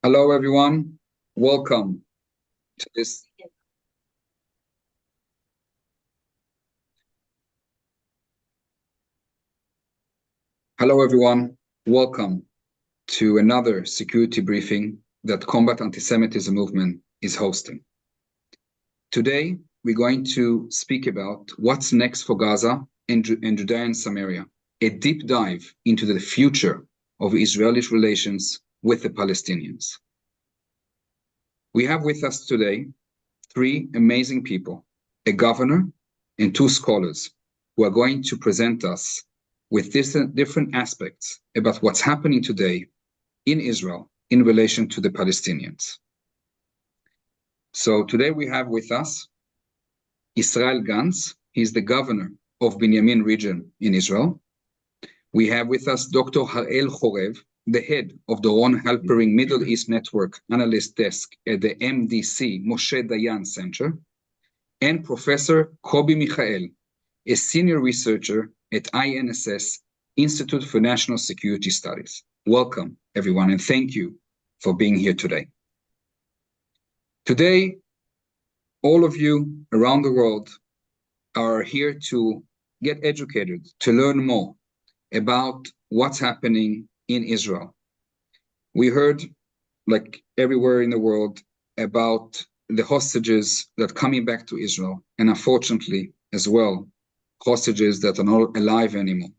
Hello, everyone. Welcome to this. Hello, everyone. Welcome to another security briefing that Combat Antisemitism Movement is hosting. Today, we're going to speak about what's next for Gaza and Judea and Samaria, a deep dive into the future of Israeli relations with the Palestinians. We have with us today three amazing people, a governor and two scholars who are going to present us with different aspects about what's happening today in Israel in relation to the Palestinians. So today we have with us Israel Gantz. He's the governor of Binyamin region in Israel. We have with us Dr. Harael Chorev, the head of the Ron Halpering Middle East Network Analyst Desk at the MDC Moshe Dayan Center, and Professor Kobi Michael, a senior researcher at INSS, Institute for National Security Studies. Welcome, everyone, and thank you for being here today. Today, all of you around the world are here to get educated, to learn more about what's happening in Israel. We heard, like everywhere in the world, about the hostages that are coming back to Israel, and unfortunately, as well, hostages that are not alive anymore.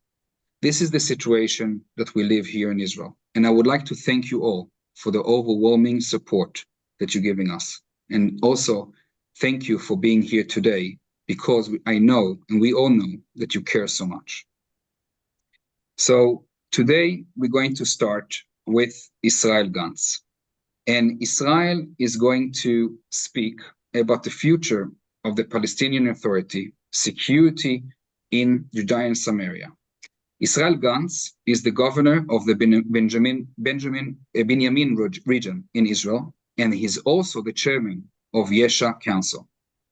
This is the situation that we live here in Israel. And I would like to thank you all for the overwhelming support that you're giving us. And also, thank you for being here today, because I know, and we all know, that you care so much. So today, we're going to start with Israel Gantz. And Israel is going to speak about the future of the Palestinian Authority, security in Judea and Samaria. Israel Gantz is the governor of the Binyamin region in Israel, and he's also the chairman of Yesha Council.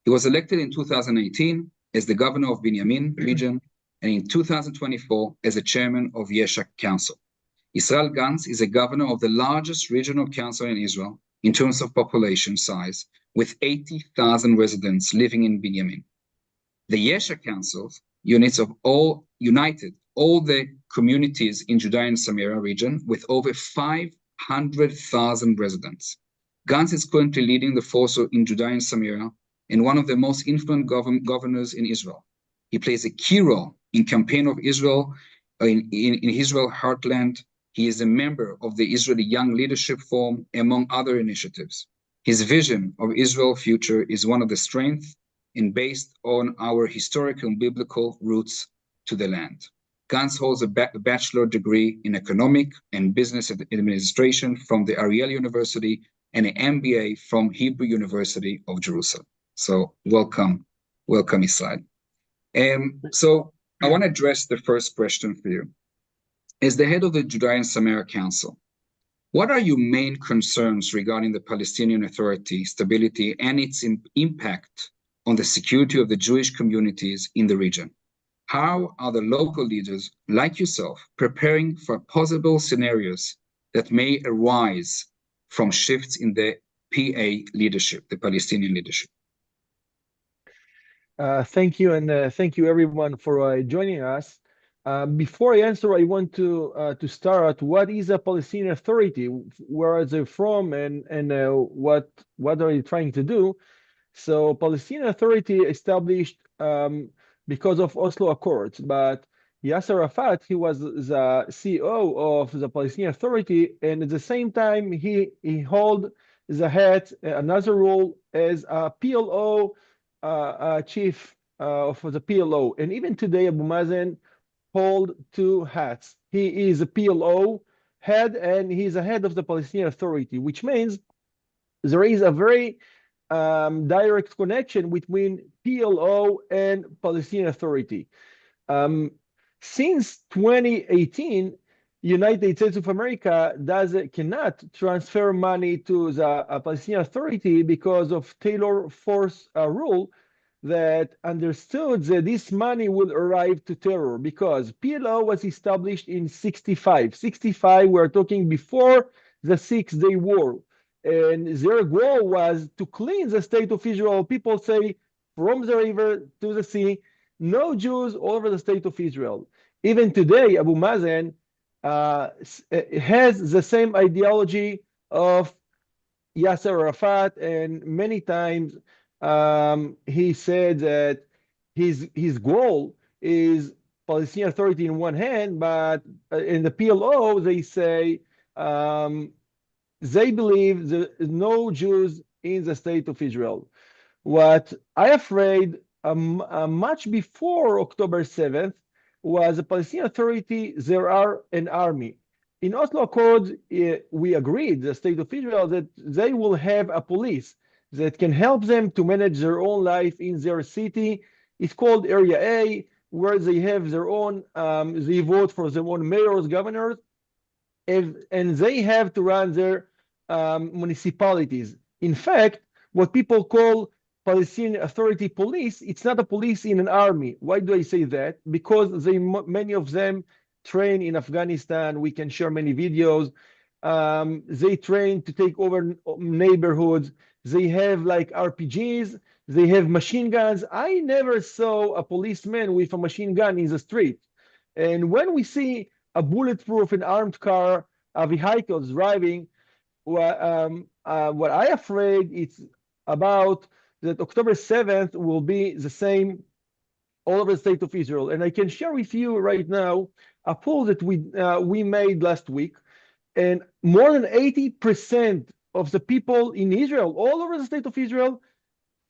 He was elected in 2018 as the governor of Binyamin region, and in 2024 as the chairman of Yesha Council. Israel Gantz is a governor of the largest regional council in Israel in terms of population size, with 80,000 residents living in Binyamin. The Yesha Council units of all the communities in Judea and Samaria region with over 500,000 residents. Gantz is currently leading the force in Judea and Samaria and one of the most influential governors in Israel. He plays a key role in campaign of Israel in Israel heartland. He is a member of the Israeli Young Leadership Forum, among other initiatives. His vision of Israel's future is one of the strength and based on our historical and biblical roots to the land. Gantz holds a bachelor degree in economic and business administration from the Ariel University and an MBA from Hebrew University of Jerusalem. So welcome Israel. So I want to address the first question for you. As the head of the Judea and Samaria Council, what are your main concerns regarding the Palestinian Authority, stability, and its impact on the security of the Jewish communities in the region? How are the local leaders, like yourself, preparing for possible scenarios that may arise from shifts in the PA leadership, the Palestinian leadership? Thank you, and thank you everyone for joining us. Before I answer, I want to start. What is a Palestinian Authority? Where are they from, and what are they trying to do? So, Palestinian Authority established because of Oslo Accords, but Yasser Arafat, he was the CEO of the Palestinian Authority, and at the same time, he held the head, another role as a PLO chief for the PLO. And even today, Abu Mazen hold two hats. He is a PLO head, and he's a head of the Palestinian Authority, which means there is a very direct connection between PLO and Palestinian Authority. Since 2018, United States of America cannot transfer money to the Palestinian Authority because of Taylor Force rule that understood that this money will arrive to terror, because PLO was established in 65. 65, we're talking before the 6-day war. And their goal was to cleanse the state of Israel. People say from the river to the sea, no Jews all over the state of Israel. Even today, Abu Mazen has the same ideology of Yasser Arafat, and many times he said that his goal is Palestinian Authority in one hand, but in the PLO they say they believe there is no Jews in the state of Israel. What I afraid much before October 7th was the Palestinian Authority, there are an army. In Oslo Accord, we agreed, the state of Israel, that they will have a police that can help them to manage their own life in their city. It's called Area A, where they have their own, they vote for their own mayors, governors, and they have to run their municipalities. In fact, what people call Palestinian Authority police, it's not a police in an army. Why do I say that? Because many of them train in Afghanistan. We can share many videos. They train to take over neighborhoods. They have like RPGs. They have machine guns. I never saw a policeman with a machine gun in the street. And when we see a bulletproof and armed car, vehicles driving, what I afraid it's about that October 7th will be the same all over the state of Israel. And I can share with you right now a poll that we made last week, and more than 80% of the people in Israel, all over the state of Israel,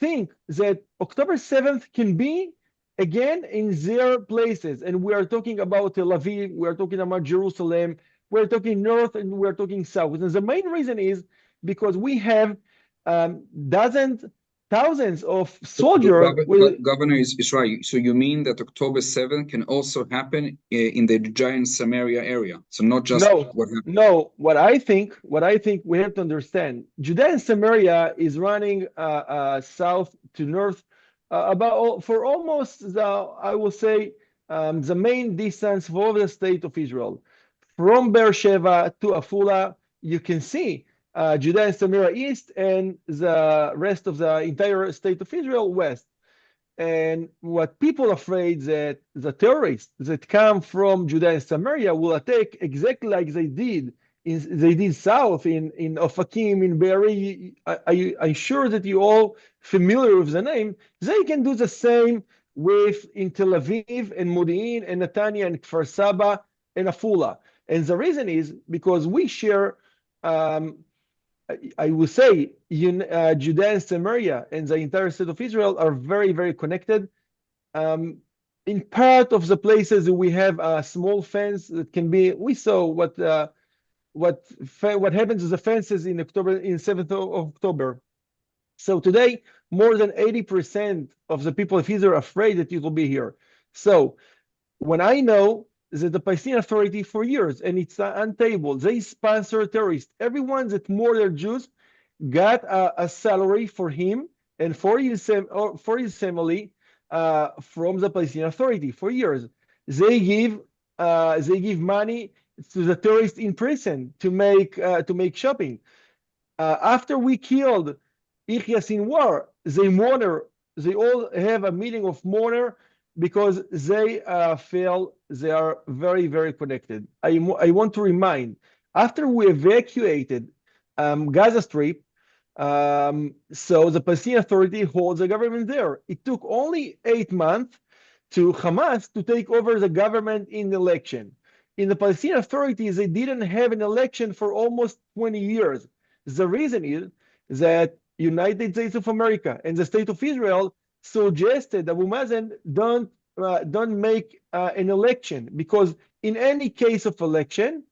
think that October 7th can be again in their places. And we are talking about Tel Aviv, we are talking about Jerusalem, we're talking north, and we're talking south. And the main reason is because we have thousands of soldiers. Governor is right. So you mean that October 7th can also happen in the Judea and Samaria area? So not just what happened. No. What I think we have to understand, Judea and Samaria is running south to north for almost I will say the main distance for the state of Israel. From Beersheba to Afula, you can see Judea and Samaria east, and the rest of the entire state of Israel west. And what people are afraid that the terrorists that come from Judea and Samaria will attack exactly like they did south in Ofakim, in Be'eri. I'm sure that you all familiar with the name. They can do the same in Tel Aviv and Modi'in and Netanya and Kfar Saba and Afula. And the reason is because we share, I would say, Judea and Samaria and the entire state of Israel are very, very connected. In part of the places we have a small fence that can be. We saw what happens to the fences in 7th of October. So today, more than 80% of the people of Israel are afraid that it will be here. So when I know that the Palestinian Authority for years, and it's untable, they sponsor terrorists. Everyone that murdered Jews got a salary for him and for his family from the Palestinian Authority for years. They give money to the terrorists in prison to make shopping. After we killed Yahya Sinwar, they all have a meeting of mourner because they feel they are very, very connected. I want to remind, after we evacuated Gaza Strip, so the Palestinian Authority holds the government there. It took only 8 months to Hamas to take over the government in the election. In the Palestinian Authority, they didn't have an election for almost 20 years. The reason is that United States of America and the State of Israel suggested Abu Mazen don't make an election, because in any case of election,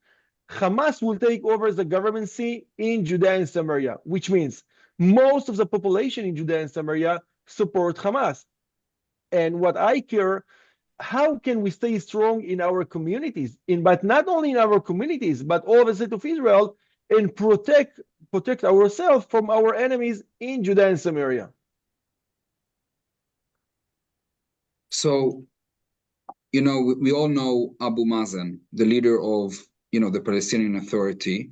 Hamas will take over the governmency in Judea and Samaria, which means most of the population in Judea and Samaria support Hamas. And what I care, how can we stay strong in our communities, but not only in our communities, but all the state of Israel, and protect ourselves from our enemies in Judea and Samaria. So, we all know Abu Mazen, the leader of, the Palestinian Authority.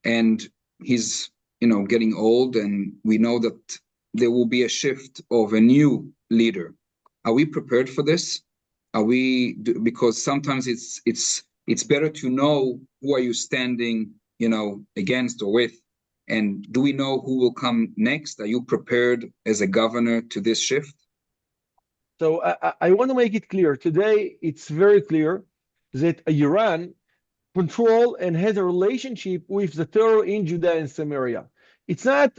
and he's getting old, and we know that there will be a shift of a new leader. Are we prepared for this? Because sometimes it's better to know who are you standing, against or with, and do we know who will come next? Are you prepared as a governor to this shift? So I want to make it clear. Today, it's very clear that Iran control and has a relationship with the terror in Judea and Samaria. It's not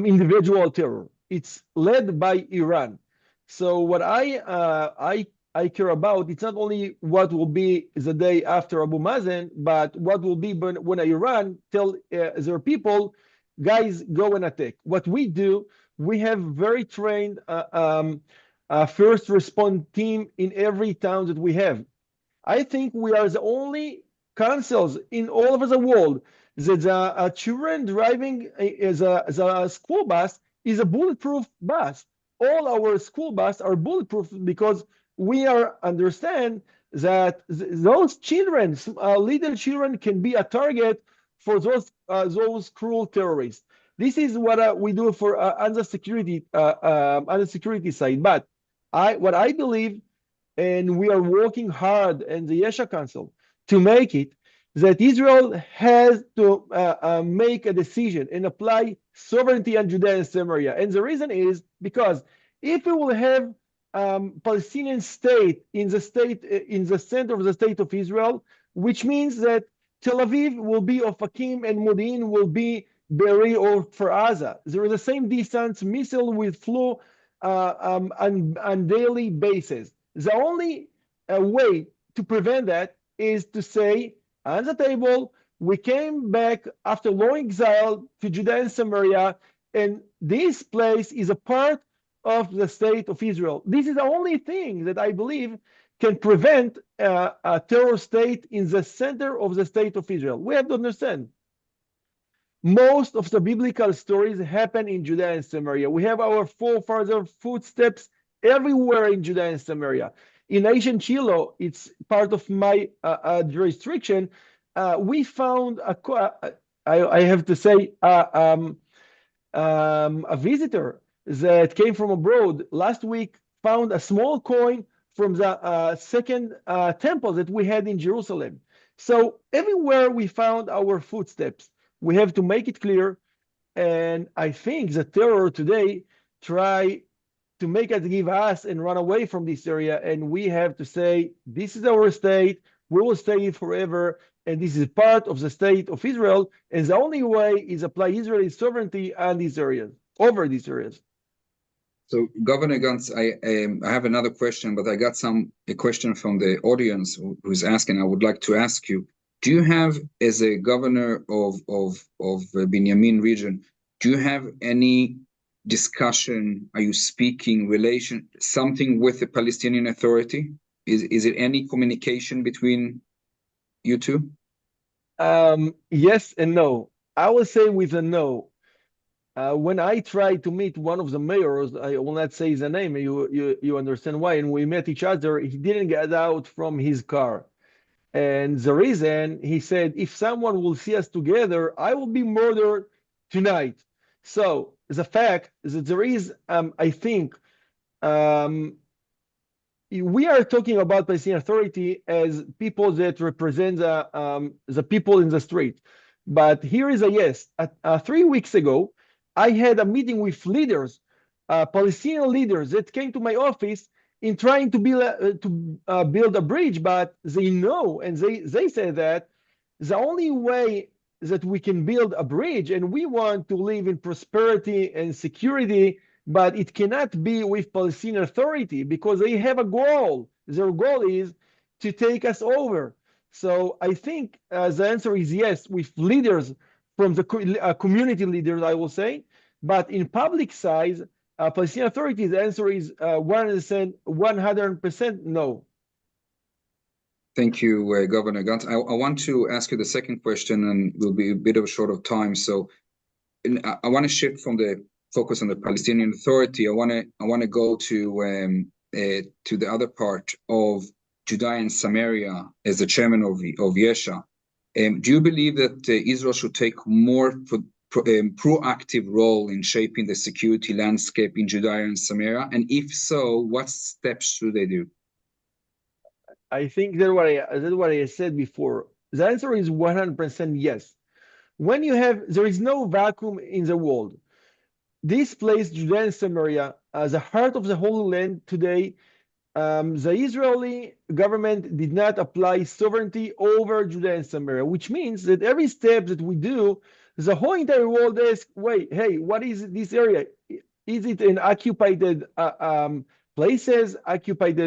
individual terror. It's led by Iran. So what I care about, it's not only what will be the day after Abu Mazen, but what will be when Iran tell their people, guys, go and attack. What we do, we have very trained first respond team in every town that we have. I think we are the only councils in all over the world that the children driving as a school bus is a bulletproof bus. All our school buses are bulletproof because we understand that those children, little children, can be a target for those cruel terrorists. This is what we do for on the security side. But what I believe, and we are working hard in the Yesha Council to make it, that Israel has to make a decision and apply sovereignty on Judea and Samaria. And the reason is because if we will have Palestinian state in the center of the state of Israel, which means that Tel Aviv will be Ofakim and Modi'in will be Be'eri or for Gaza. There is the same distance. Missile will flew on daily basis. The only way to prevent that is to say, on the table, we came back after long exile to Judea and Samaria, and this place is a part of the state of Israel. This is the only thing that I believe can prevent a terror state in the center of the state of Israel. We have to understand, most of the biblical stories happen in Judea and Samaria. We have our forefathers' footsteps everywhere in Judea and Samaria. In ancient Shiloh, it's part of my jurisdiction. We found I have to say a visitor that came from abroad last week found a small coin from the second temple that we had in Jerusalem. So everywhere we found our footsteps. We have to make it clear, and I think the terror today try to make us give us and run away from this area, and we have to say, this is our state, we will stay forever, and this is part of the state of Israel, and the only way is apply Israeli sovereignty on these areas, over these areas. So, Governor Gantz, I have another question, but I got a question from the audience who's asking. I would like to ask you, do you have, as a governor of Binyamin region, do you have any discussion? Are you speaking something with the Palestinian Authority? Is it any communication between you two? Yes and no. I will say with a no. When I tried to meet one of the mayors, I will not say the name, you understand why, and we met each other, he didn't get out from his car. And the reason, he said, if someone will see us together, I will be murdered tonight. So the fact is that there is, I think, we are talking about Palestinian Authority as people that represent the people in the street. But here is a yes. 3 weeks ago, I had a meeting with leaders, Palestinian leaders that came to my office in trying to build a bridge, but they know, and they say that the only way that we can build a bridge, and we want to live in prosperity and security, but it cannot be with Palestinian Authority because they have a goal. Their goal is to take us over. So I think the answer is yes, with leaders from the community leaders, I will say, but in public size, Palestinian Authority, the answer is 100% no. Thank you, Governor Gantz. I want to ask you the second question, and we'll be a bit of short of time. So I want to shift from the focus on the Palestinian Authority. I want to go to the other part of Judea and Samaria as the chairman of Yesha. Do you believe that Israel should take more proactive role in shaping the security landscape in Judea and Samaria? And if so, what steps should they do? I think that's what I said before. The answer is 100% yes. There is no vacuum in the world. This place, Judea and Samaria, as the heart of the Holy Land today, the Israeli government did not apply sovereignty over Judea and Samaria, which means that every step that we do, the whole entire world asks, wait, hey, what is this area? Is it an occupied places, occupied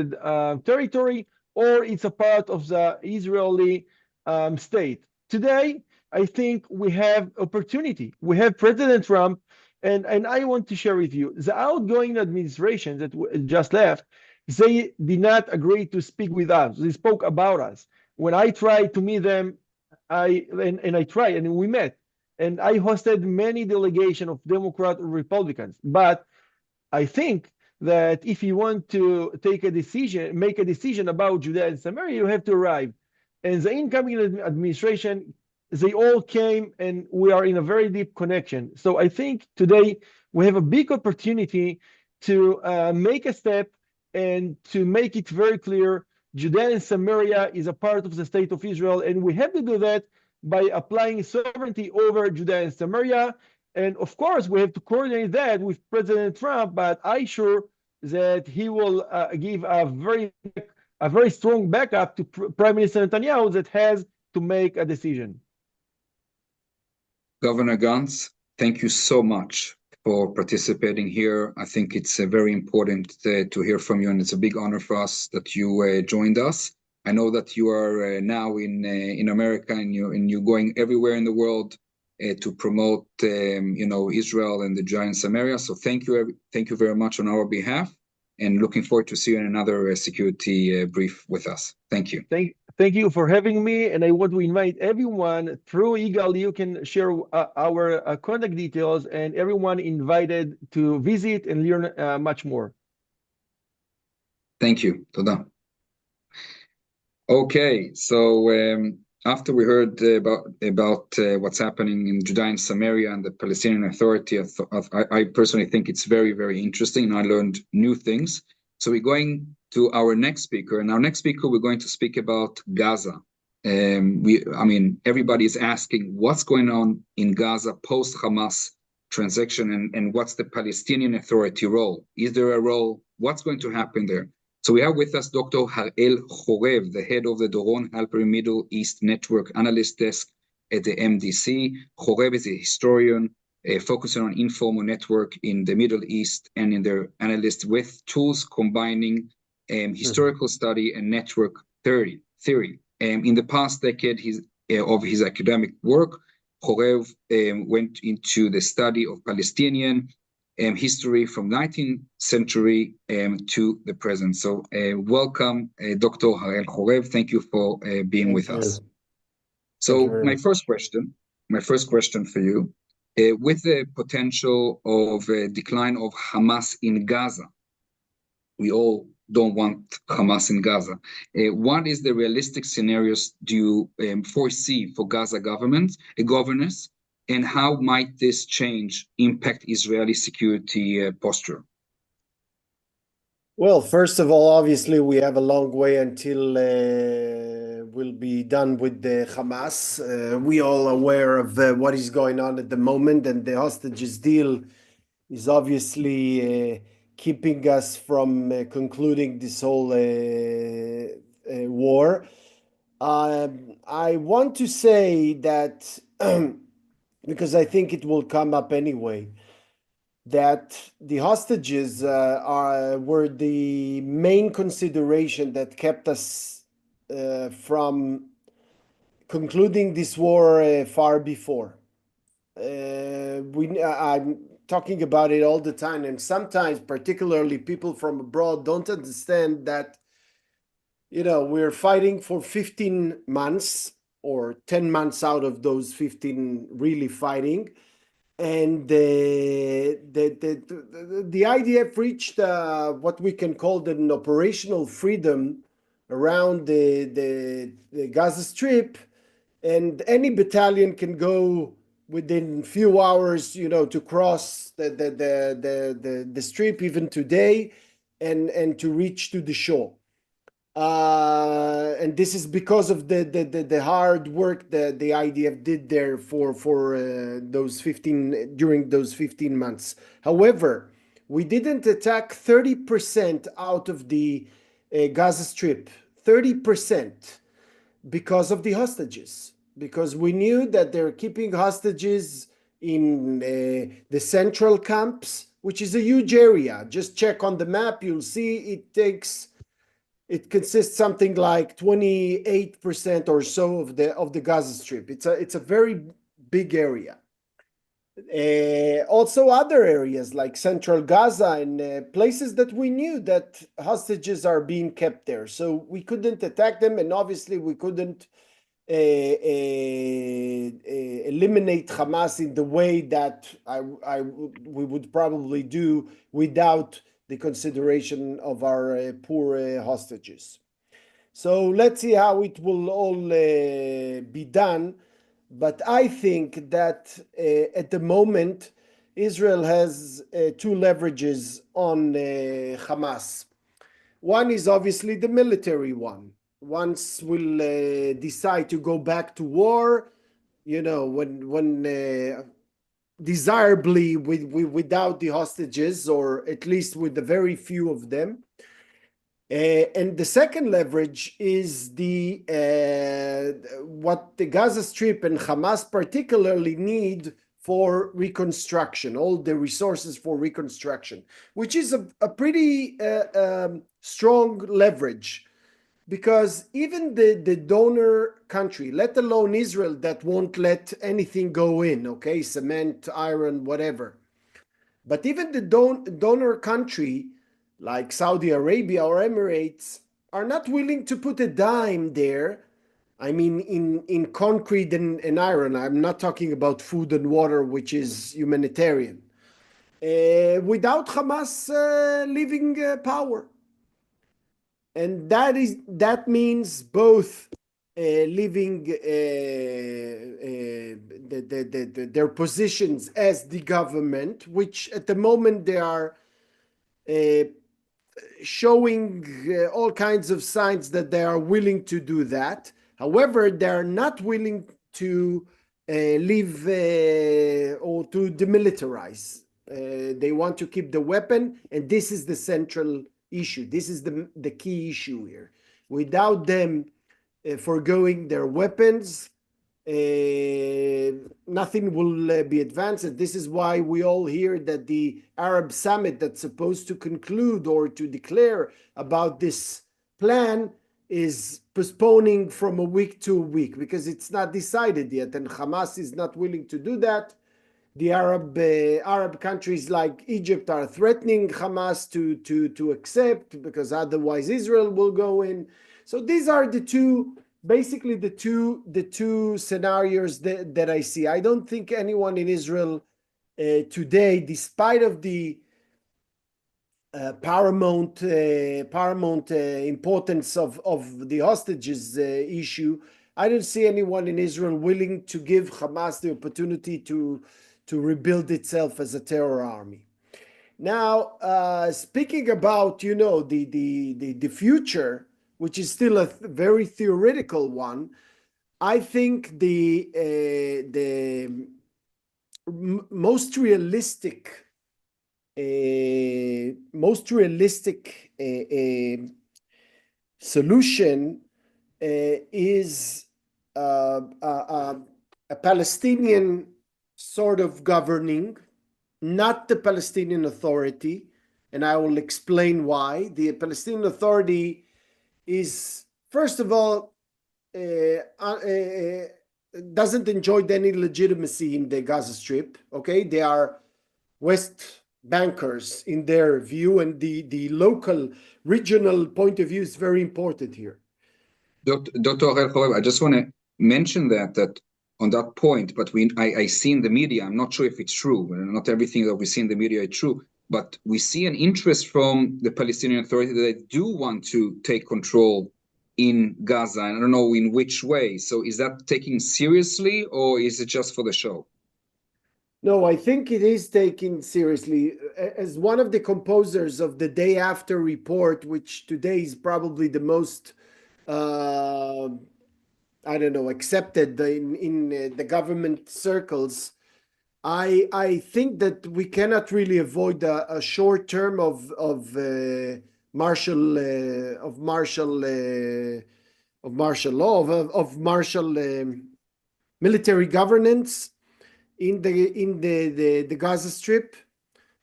territory, or it's a part of the Israeli state? Today, I think we have opportunity. We have President Trump, and I want to share with you, the outgoing administration that just left, they did not agree to speak with us. They spoke about us. When I tried to meet them, I tried, and we met. And I hosted many delegations of Democrat or Republicans. But I think that if you want to make a decision about Judea and Samaria, you have to arrive. And the incoming administration, they all came, and we are in a very deep connection. So I think today we have a big opportunity to make a step and to make it very clear Judea and Samaria is a part of the state of Israel, and we have to do that by applying sovereignty over Judea and Samaria. And of course, we have to coordinate that with President Trump, but I'm sure that he will give a very strong backup to Prime Minister Netanyahu that has to make a decision. Governor Gantz, thank you so much for participating here. I think it's very important to hear from you, and it's a big honor for us that you joined us. I know that you are now in America, and you're going everywhere in the world to promote Israel and the giant Samaria. So thank you very much on our behalf, and looking forward to see you in another security brief with us. Thank you. Thank you for having me, and I want to invite everyone through Eagle. You can share our contact details, and everyone invited to visit and learn much more. Thank you. Toda. Okay, so after we heard about what's happening in Judea and Samaria and the Palestinian Authority, I personally think it's very, very interesting, and I learned new things. So we're going to our next speaker, and our next speaker, we're going to speak about Gaza. Everybody is asking what's going on in Gaza post-Hamas transaction, and what's the Palestinian Authority role? Is there a role? What's going to happen there? So we have with us Dr. Harel Chorev, the head of the Doron Halpern Middle East Network Analyst Desk at the MDC. Chorev is a historian focusing on informal network in the Middle East and in their analysts with tools combining historical study and network theory. In the past decade of his academic work, Chorev went into the study of Palestinian history from 19th century to the present. So welcome, Dr. Harel Chorev. Thank you for being with us. So my first question for you, with the potential of decline of Hamas in Gaza, we all don't want Hamas in Gaza. What is the realistic scenarios do you foresee for Gaza governance? And how might this change impact Israeli security posture? Well, first of all, obviously, we have a long way until we'll be done with the Hamas. We all aware of what is going on at the moment, and the hostages deal is obviously keeping us from concluding this whole war. I want to say that because I think it will come up anyway, that the hostages were the main consideration that kept us from concluding this war far before. I'm talking about it all the time, and sometimes, particularly people from abroad, don't understand that, we're fighting for 15 months, or 10 months out of those 15 really fighting. And the IDF reached what we can call an operational freedom around the Gaza Strip and any battalion can go within few hours, to cross the strip even today, and to reach to the shore. And this is because of the hard work that the IDF did there for those 15 months. However, we didn't attack 30% out of the Gaza Strip, 30%, because of the hostages, because we knew that they're keeping hostages in the central camps, which is a huge area. Just check on the map, you'll see it consists something like 28% or so of the Gaza Strip. It's a very big area. Also other areas like central Gaza and places that we knew that hostages are being kept there. So we couldn't attack them, and obviously we couldn't eliminate Hamas in the way that we would probably do without the consideration of our poor hostages. So let's see how it will all be done. But I think that at the moment, Israel has two leverages on Hamas. One is obviously the military one. Once we'll decide to go back to war, when desirably without the hostages, or at least with the very few of them. And the second leverage is what the Gaza Strip and Hamas particularly need for reconstruction, all the resources for reconstruction, which is a pretty strong leverage, because even the donor country, let alone Israel, that won't let anything go in, okay, cement, iron, whatever. But even the donor country, like Saudi Arabia or Emirates, are not willing to put a dime there. I mean, in concrete and iron. I'm not talking about food and water, which is humanitarian. Without Hamas leaving power. And that means both leaving their positions as the government, which at the moment they are showing all kinds of signs that they are willing to do that. However, they are not willing to leave or to demilitarize. They want to keep the weapon, and this is the central issue. This is the key issue here. Without them foregoing their weapons, nothing will be advanced. This is why we all hear that the Arab summit that's supposed to conclude or to declare about this plan is postponing from a week to a week, because it's not decided yet, and Hamas is not willing to do that. The Arab countries like Egypt are threatening Hamas to accept, because otherwise Israel will go in. So these are basically the two scenarios that I see. I don't think anyone in Israel today, despite of the paramount importance of the hostages issue, I don't see anyone in Israel willing to give Hamas the opportunity to rebuild itself as a terror army. Now, speaking about the future, which is still a very theoretical one, I think the most realistic solution is a Palestinian sort of governing, not the Palestinian Authority, and I will explain why. The Palestinian Authority is, first of all, doesn't enjoy any legitimacy in the Gaza Strip. Okay, they are West Bankers in their view, and the local, regional point of view is very important here. Dr. I just want to mention that on that point, but I see in the media, I'm not sure if it's true, not everything that we see in the media is true, but we see an interest from the Palestinian Authority that they do want to take control in Gaza, and I don't know in which way. So is that taken seriously, or is it just for the show? No, I think it is taken seriously. As one of the composers of the Day After report, which today is probably the most, I don't know, accepted in the government circles, I think that we cannot really avoid a short term of martial law of martial military governance in the Gaza Strip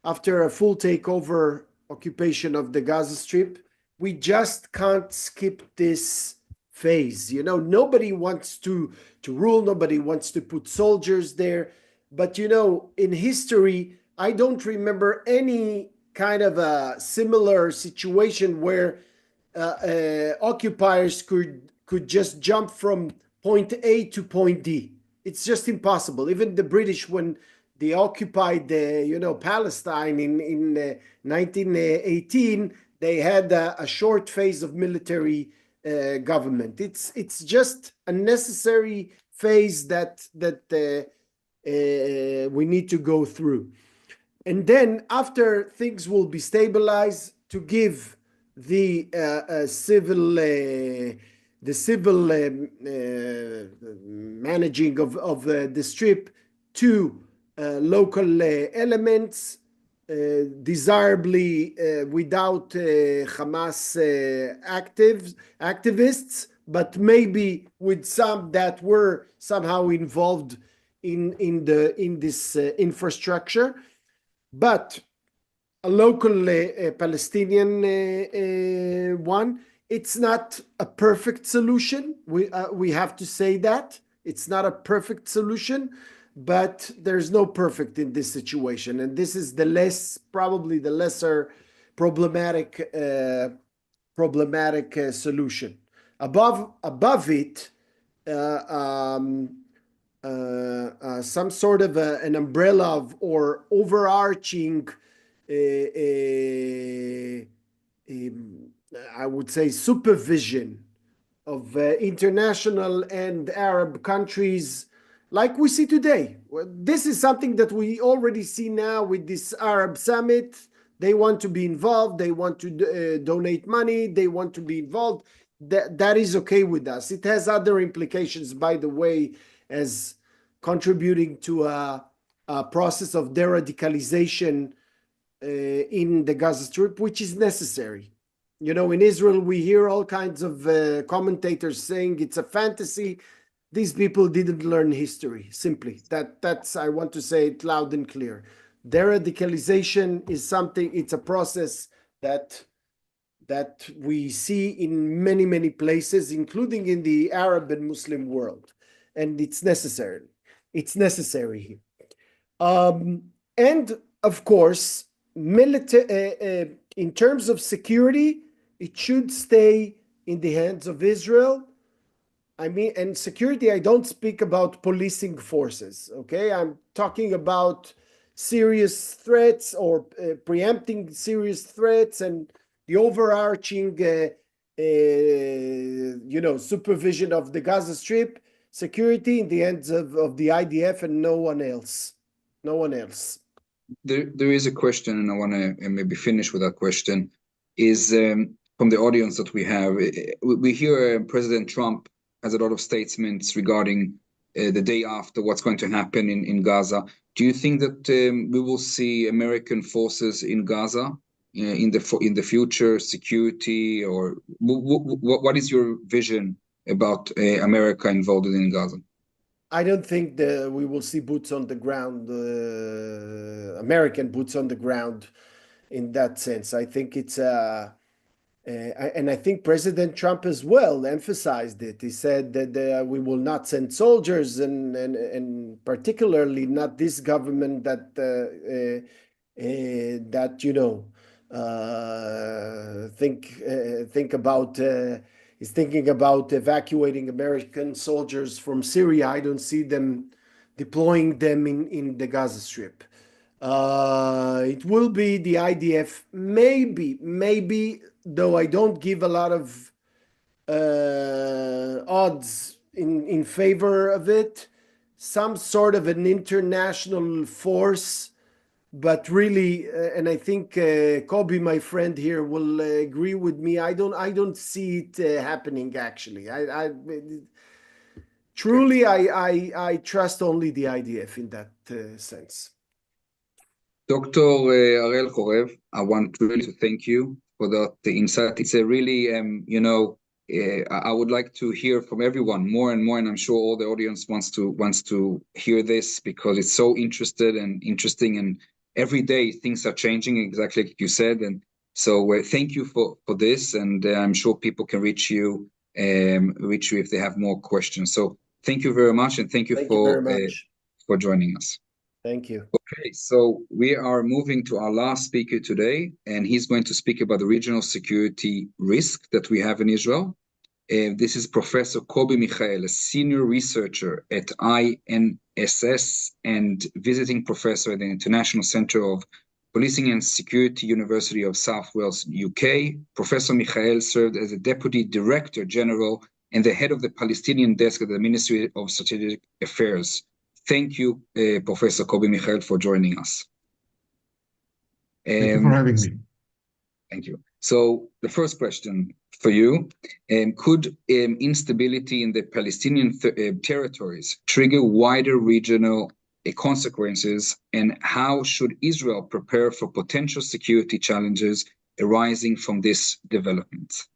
after a full takeover occupation of the Gaza Strip. We just can't skip this phase. You know, nobody wants to rule, nobody wants to put soldiers there. But you know, in history, I don't remember any kind of a similar situation where occupiers could just jump from point A to point D. It's just impossible. Even the British, when they occupied Palestine in 1918, they had a short phase of military government. It's just a necessary phase that we need to go through. And then after things will be stabilized, to give the civil managing of the strip to local elements, desirably without Hamas activists, but maybe with some that were somehow involved in this infrastructure. But a local Palestinian one, it's not a perfect solution. We have to say that it's not a perfect solution, but there's no perfect in this situation, and this is probably the lesser problematic solution. Above it, some sort of an umbrella or overarching, I would say, supervision of international and Arab countries like we see today. This is something that we already see now with this Arab summit. They want to be involved. They want to donate money. They want to be involved. That is okay with us. It has other implications, by the way, as contributing to a process of de-radicalization in the Gaza Strip, which is necessary. You know, in Israel, we hear all kinds of commentators saying it's a fantasy. These people didn't learn history, simply. That's, I want to say it loud and clear. De-radicalization is something, it's a process that we see in many, many places, including in the Arab and Muslim world. And it's necessary. It's necessary here. And of course, in terms of security, it should stay in the hands of Israel. I mean, and security, I don't speak about policing forces, okay? I'm talking about serious threats or preempting serious threats and the overarching, supervision of the Gaza Strip, security in the hands of the IDF and no one else. No one else. There is a question, and I want to maybe finish with that question, is from the audience that we have. We hear President Trump has a lot of statements regarding the day after what's going to happen in Gaza. Do you think that we will see American forces in Gaza in the future, security, or what is your vision about America involved in Gaza? I don't think that we will see boots on the ground, American boots on the ground in that sense. I think it's and I think President Trump as well emphasized it. He said that we will not send soldiers, and particularly not this government that think about is thinking about evacuating American soldiers from Syria. I don't see them deploying them in the Gaza Strip. It will be the IDF, maybe, though I don't give a lot of odds in favor of it, some sort of an international force. But really, and I think Kobe, my friend here, will agree with me. I don't see it happening. Actually, truly, I trust only the IDF in that sense. Dr. Ariel Chorev, I want really to thank you for the insight. It's a really, I would like to hear from everyone more and more, and I'm sure all the audience wants to hear this because it's so interesting, and every day things are changing, exactly like you said. And so thank you for this, and I'm sure people can reach you if they have more questions. So thank you very much, and thank you very much for joining us. Thank you. Okay, so we are moving to our last speaker today, and he's going to speak about the regional security risk that we have in Israel. This is Professor Kobi Michael, a senior researcher at INSS and visiting professor at the International Center of Policing and Security, University of South Wales, UK. Professor Michael served as a Deputy Director General and the head of the Palestinian desk at the Ministry of Strategic Affairs. Thank you, Professor Kobi Michael, for joining us. Thank you for having me. Thank you. So the first question for you, could instability in the Palestinian territories trigger wider regional consequences, and how should Israel prepare for potential security challenges arising from this development?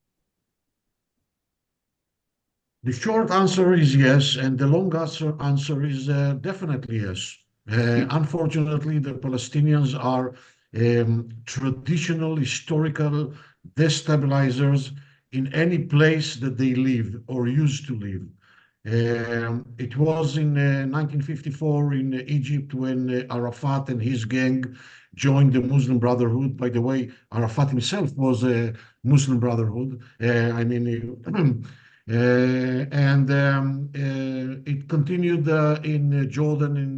The short answer is yes, and the long answer is definitely yes. Unfortunately, the Palestinians are traditional, historical destabilizers in any place that they live or used to live. It was in 1954 in Egypt when Arafat and his gang joined the Muslim Brotherhood. By the way, Arafat himself was a Muslim Brotherhood. It continued in Jordan in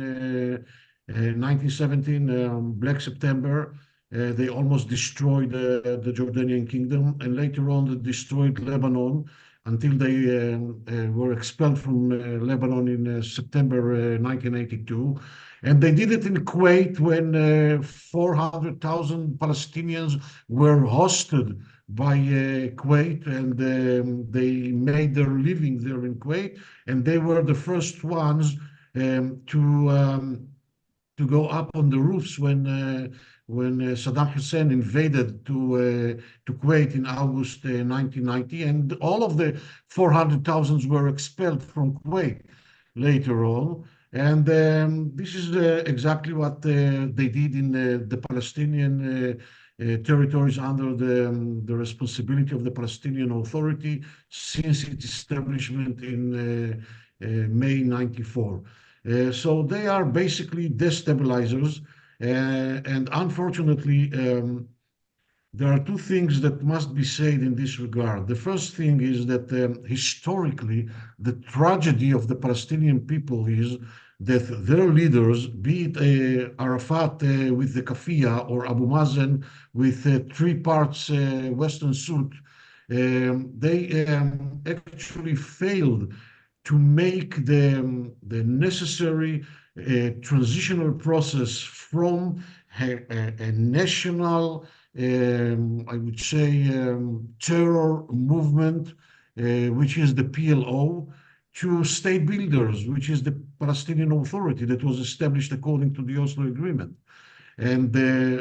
1917, Black September. They almost destroyed the Jordanian kingdom, and later on they destroyed Lebanon until they were expelled from Lebanon in September 1982. And they did it in Kuwait when 400,000 Palestinians were hosted by Kuwait, and they made their living there in Kuwait, and they were the first ones to go up on the roofs when Saddam Hussein invaded to Kuwait in August 1990, and all of the 400,000 were expelled from Kuwait later on. And this is exactly what they did in the Palestinian territories under the responsibility of the Palestinian Authority since its establishment in May 94. So they are basically destabilizers, and unfortunately, there are two things that must be said in this regard. The first thing is that historically, the tragedy of the Palestinian people is that their leaders, be it Arafat with the Kafia or Abu Mazen with three parts Western suit, they actually failed to make the necessary transitional process from a national, I would say, terror movement, which is the PLO, to state builders, which is the Palestinian Authority that was established according to the Oslo Agreement. And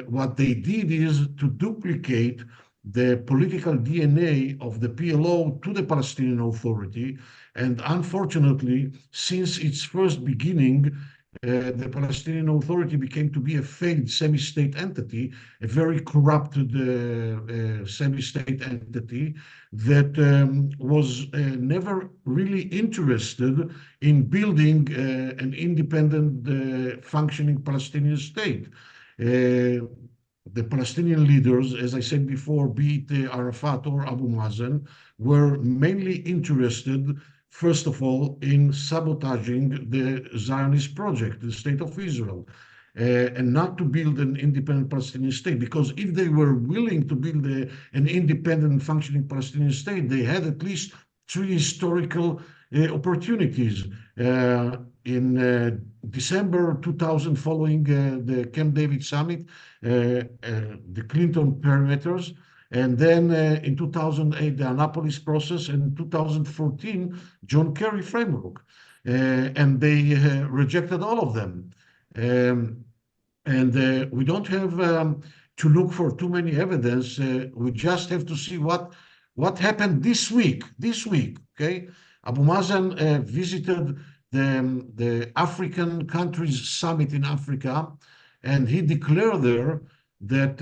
what they did is to duplicate the political DNA of the PLO to the Palestinian Authority. And unfortunately, since its first beginning, the Palestinian Authority became to be a failed semi-state entity, a very corrupted semi-state entity that was never really interested in building an independent, functioning Palestinian state. The Palestinian leaders, as I said before, be it Arafat or Abu Mazen, were mainly interested, first of all, in sabotaging the Zionist project, the State of Israel. and not to build an independent Palestinian state. Because if they were willing to build an independent functioning Palestinian state, they had at least three historical opportunities. In December 2000, following the Camp David summit, the Clinton perimeters, and then in 2008, the Annapolis process, and in 2014, John Kerry framework. And they rejected all of them. And we don't have to look for too many evidence. We just have to see what happened this week. Okay? Abu Mazen visited the African countries summit in Africa, and he declared there that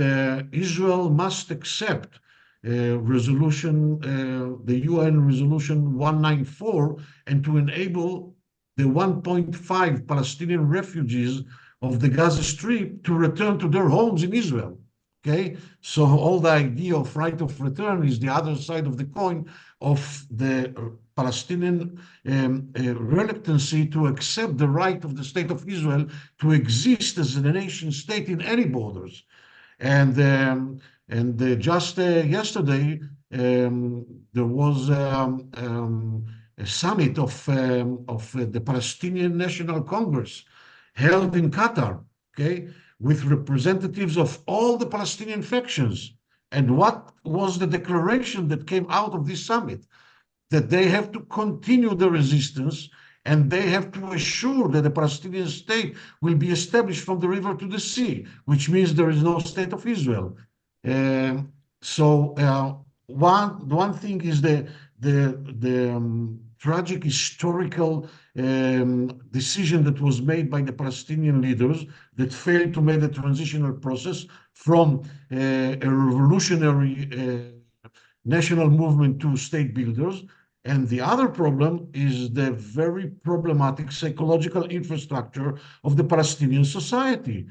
Israel must accept resolution, the UN resolution 194, and to enable the 1.5 Palestinian refugees of the Gaza Strip to return to their homes in Israel. Okay, so all the idea of right of return is the other side of the coin of the Palestinian reluctancy to accept the right of the state of Israel to exist as a nation state in any borders. And just yesterday there was a summit of the Palestinian National Congress held in Qatar, okay, with representatives of all the Palestinian factions. And what was the declaration that came out of this summit? That they have to continue the resistance, and they have to assure that the Palestinian state will be established from the river to the sea, which means there is no state of Israel. One thing is the tragic historical decision that was made by the Palestinian leaders that failed to make the transitional process from a revolutionary national movement to state builders. And the other problem is the very problematic psychological infrastructure of the Palestinian society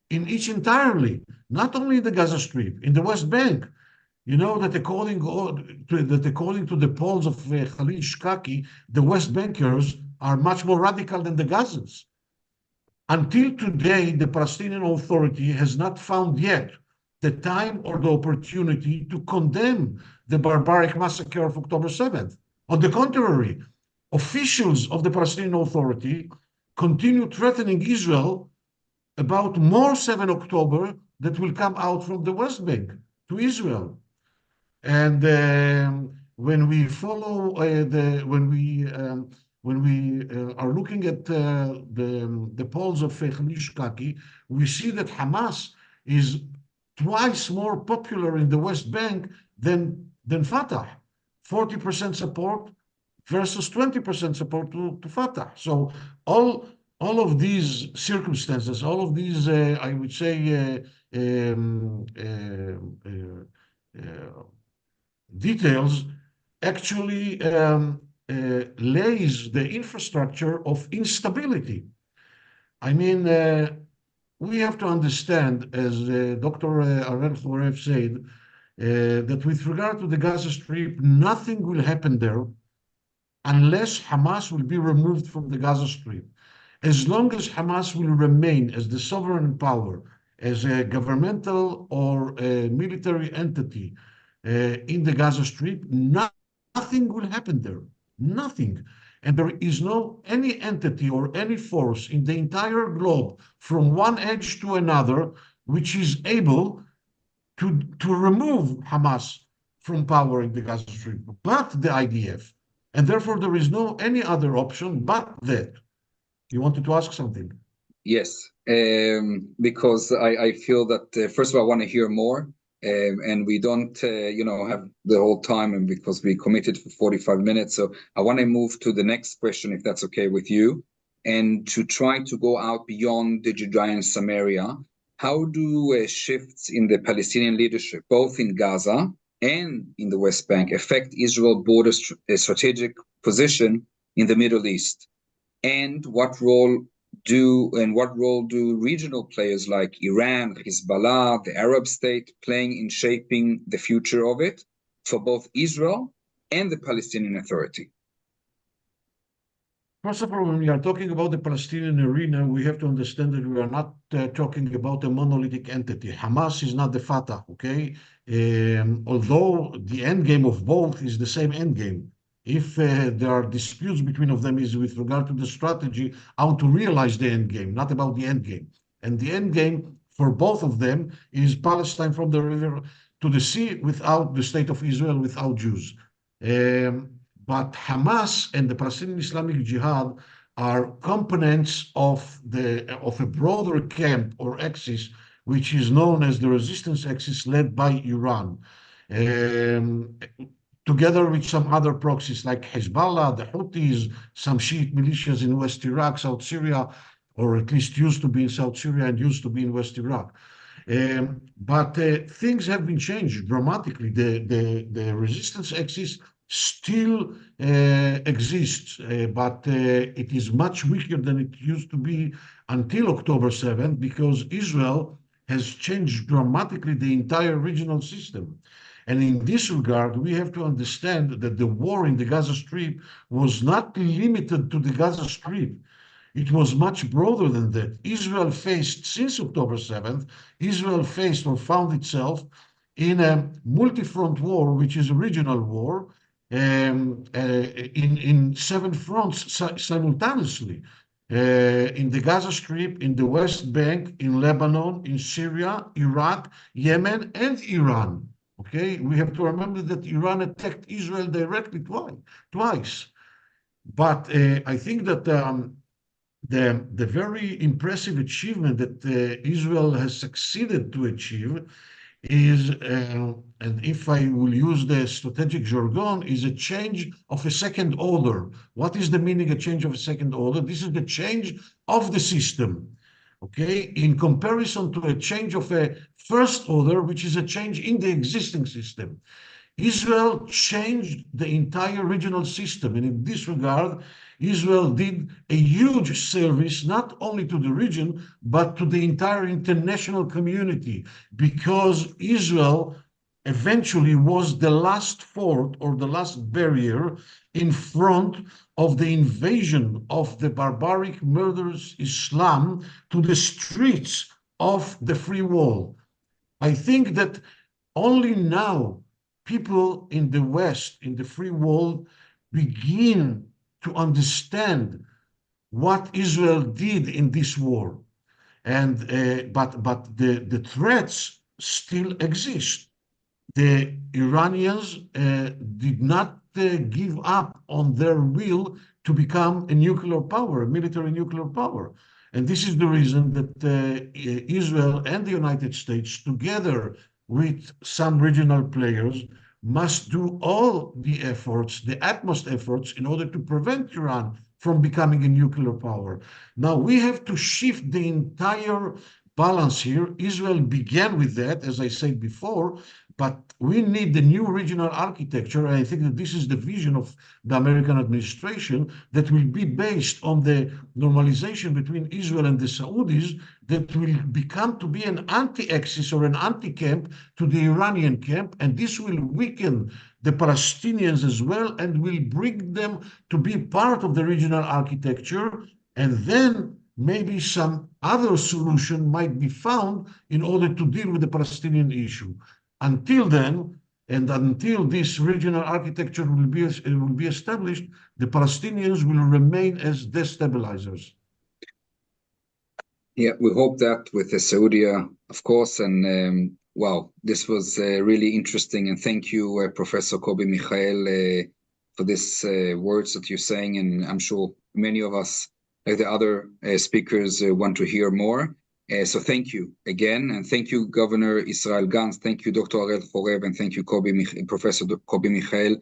in each entirely, not only in the Gaza Strip, in the West Bank. You know that according to the polls of Khalil Shkaki, the West Bankers are much more radical than the Gazans. Until today, the Palestinian Authority has not found yet the time or the opportunity to condemn the barbaric massacre of October 7th. On the contrary, officials of the Palestinian Authority continue threatening Israel about more 7 October that will come out from the West Bank to Israel. And when we follow when we are looking at the polls of Khalil Shkaki, we see that Hamas is twice more popular in the West Bank than Fatah. 40% support versus 20% support to Fatah. So all of these circumstances, all of these, I would say, details actually lays the infrastructure of instability. I mean, we have to understand, as Dr. Arel Khorev said, that with regard to the Gaza Strip, nothing will happen there unless Hamas will be removed from the Gaza Strip. As long as Hamas will remain as the sovereign power, as a governmental or a military entity in the Gaza Strip, nothing will happen there. Nothing. And there is no any entity or any force in the entire globe from one edge to another which is able to remove Hamas from power in the Gaza Strip, but the IDF. And therefore, there is no any other option but that. You wanted to ask something? Yes, because I feel that, first of all, I want to hear more. And we don't, have the whole time, and because we committed for 45 minutes. So I want to move to the next question, if that's okay with you, and to try to go out beyond the Judea and Samaria. How do shifts in the Palestinian leadership, both in Gaza and in the West Bank, affect Israel's border strategic position in the Middle East? And what role do regional players like Iran, Hezbollah, the Arab state playing in shaping the future of it for both Israel and the Palestinian Authority? First of all, when we are talking about the Palestinian arena, we have to understand that we are not talking about a monolithic entity. Hamas is not the Fatah, okay? Although the end game of both is the same end game. If there are disputes between of them is with regard to the strategy, how to realize the end game, not about the end game. And the end game for both of them is Palestine from the river to the sea without the state of Israel, without Jews. But Hamas and the Palestinian Islamic Jihad are components of a broader camp or axis, which is known as the resistance axis led by Iran, together with some other proxies like Hezbollah, the Houthis, some Shiite militias in West Iraq, South Syria, or at least used to be in South Syria and used to be in West Iraq. But things have been changed dramatically. The resistance axis still exists, but it is much weaker than it used to be until October 7th, because Israel has changed dramatically the entire regional system. And in this regard, we have to understand that the war in the Gaza Strip was not limited to the Gaza Strip. It was much broader than that. Israel faced, since October 7th, Israel faced or found itself in a multi-front war, which is a regional war, in 7 fronts simultaneously. In the Gaza Strip, in the West Bank, in Lebanon, in Syria, Iraq, Yemen, and Iran. Okay, we have to remember that Iran attacked Israel directly twice. But I think that the very impressive achievement that Israel has succeeded to achieve is, and if I will use the strategic jargon, is a change of a second order. What is the meaning of change of a second order? This is the change of the system, okay, in comparison to a change of a first order, which is a change in the existing system. Israel changed the entire regional system, and in this regard, Israel did a huge service, not only to the region, but to the entire international community, because Israel eventually was the last fort or the last barrier in front of the invasion of the barbaric, murderous Islam to the streets of the free world. I think that only now people in the West, in the free world, begin to understand what Israel did in this war. And but the threats still exist. The Iranians did not give up on their will to become a nuclear power, a military nuclear power. And this is the reason that Israel and the United States, together with some regional players, must do all the efforts, the utmost efforts, in order to prevent Iran from becoming a nuclear power. Now, we have to shift the entire balance here. Israel began with that, as I said before, but we need the new regional architecture. And I think that this is the vision of the American administration, that will be based on the normalization between Israel and the Saudis, that will become to be an anti-axis or an anti-camp to the Iranian camp. And this will weaken the Palestinians as well, and will bring them to be part of the regional architecture. And then maybe some other solution might be found in order to deal with the Palestinian issue. Until then, and until this regional architecture will be established, the Palestinians will remain as destabilizers. Yeah, we hope that with the Saudi, of course. And wow, this was really interesting. And thank you, Professor Kobi Michael, for this words that you're saying. And I'm sure many of us, like the other speakers, want to hear more. So thank you again, and thank you, Governor Israel Gantz. Thank you, Dr. Ariel Chorev, and thank you, Professor Kobi Michael,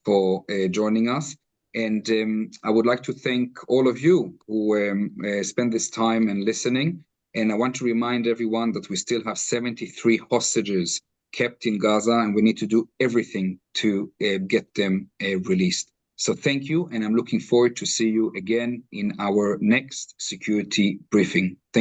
for joining us. And I would like to thank all of you who spent this time and listening. And I want to remind everyone that we still have 73 hostages kept in Gaza, and we need to do everything to get them released. So thank you, and I'm looking forward to see you again in our next security briefing. Thank you.